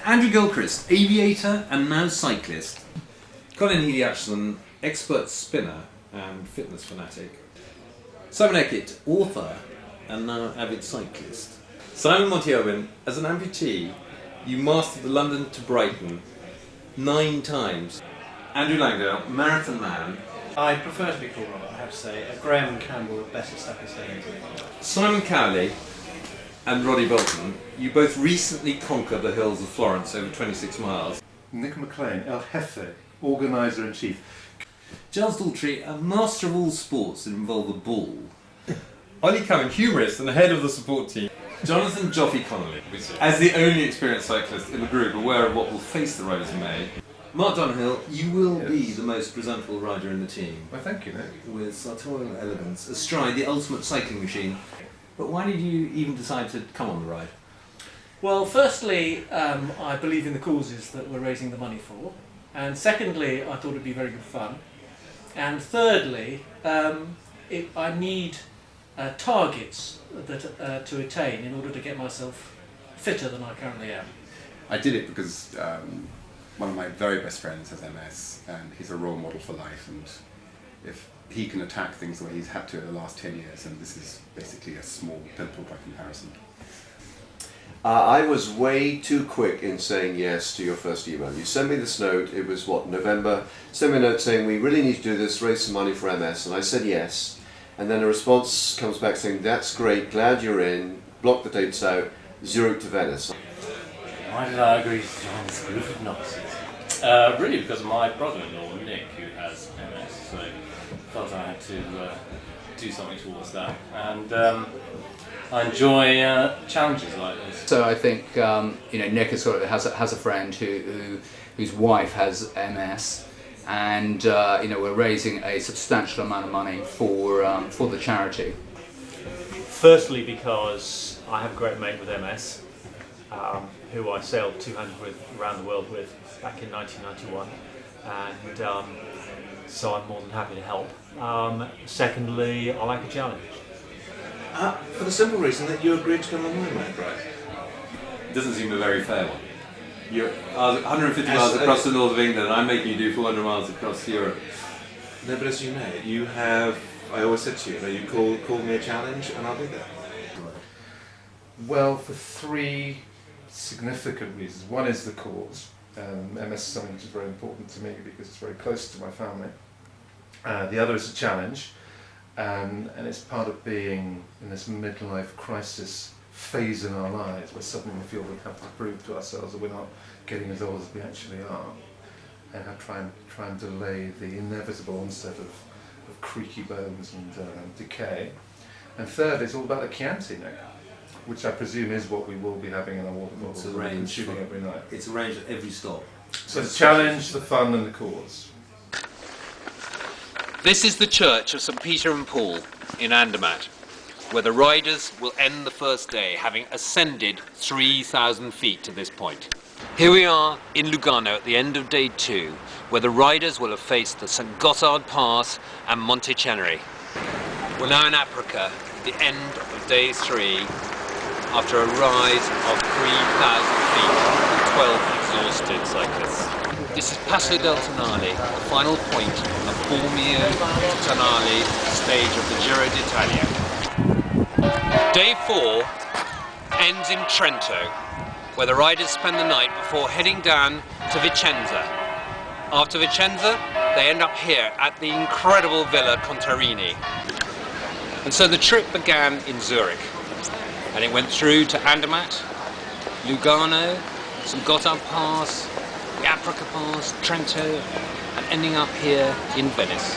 Andrew Gilchrist, aviator and now cyclist. Colin Healy-Acheson, expert spinner and fitness fanatic. Simon Eckett, author and now avid cyclist. Simon Monty-Owen, as an amputee, you mastered the London to Brighton 9 times. Andrew Langdale, marathon man. I prefer to be called Robert, I have to say. Graham Campbell would better stuck his head into it. Simon Cowley and Roddy Bolton, you both recently conquered the hills of Florence over 26 miles. Nick McLean, El Jefe, Organiser-in-Chief. Giles Daltrey, a master of all sports that involve a ball. Ollie Cumming, humorist and head of the support team. Jonathan Joffy Connolly, as the only experienced cyclist in the group aware of what will face the riders in May. Mark Donohill, you will be the most presentable rider in the team. Well, thank you, Nick. With sartorial elegance, astride the ultimate cycling machine. But why did you even decide to come on the ride? Well, firstly, I believe in the causes that we're raising the money for. And secondly, I thought it'd be very good fun. And thirdly, I need targets that, to attain in order to get myself fitter than I currently am. I did it because one of my very best friends has MS and he's a role model for life, and if he can attack things the way he's had to in the last 10 years, and this is basically a small pimple by comparison. I was way too quick in saying yes to your first email. You sent me this note, it was what, November? Sent me a note saying we really need to do this, raise some money for MS, and I said yes. And then a response comes back saying that's great, glad you're in, block the dates out, Zurich2Venice. Why did I agree to join this group of Nazis? Really because of my brother-in-law, Nick, who has MS, so I felt I had to do something towards that. And I enjoy challenges like this. So I think Nick has a friend whose wife has MS, and we're raising a substantial amount of money for the charity. Firstly, because I have a great mate with MS, who I sailed 200 with around the world with back in 1991, and so I'm more than happy to help. Secondly, I like a challenge. For the simple reason that you agreed to come on my ride, right? It doesn't seem a very fair one. You're 150 miles across the north of England, and I'm making you do 400 miles across Europe. No, but as you know, you have, I always said to you, that you call me a challenge and I'll do that. Well, for 3 significant reasons. One is the cause. MS is something which is very important to me because it's very close to my family. The other is a challenge, and it's part of being in this midlife crisis phase in our lives where suddenly we feel we have to prove to ourselves that we're not getting as old as we actually are, and try and delay the inevitable onset of creaky bones and decay. And third, it's all about the Chianti, Nick, which I presume is what we will be having in our water bottles and consuming every night. It's arranged at every stop. So the challenge, the fun and the cause. This is the church of St. Peter and Paul in Andermatt, where the riders will end the first day, having ascended 3,000 feet to this point. Here we are in Lugano at the end of day 2, where the riders will have faced the St. Gothard Pass and Monte Ceneri. We're now in Aprica, the end of day 3, after a rise of 3,000 feet with 12 exhausted cyclists. This is Passo del Tonale, the final point of Formio Tonale stage of the Giro d'Italia. Day 4 ends in Trento, where the riders spend the night before heading down to Vicenza. After Vicenza, they end up here at the incredible Villa Contarini. And so the trip began in Zurich, and it went through to Andermatt, Lugano, St. Gothard Pass, the Aprica Pass, Trento, and ending up here in Venice.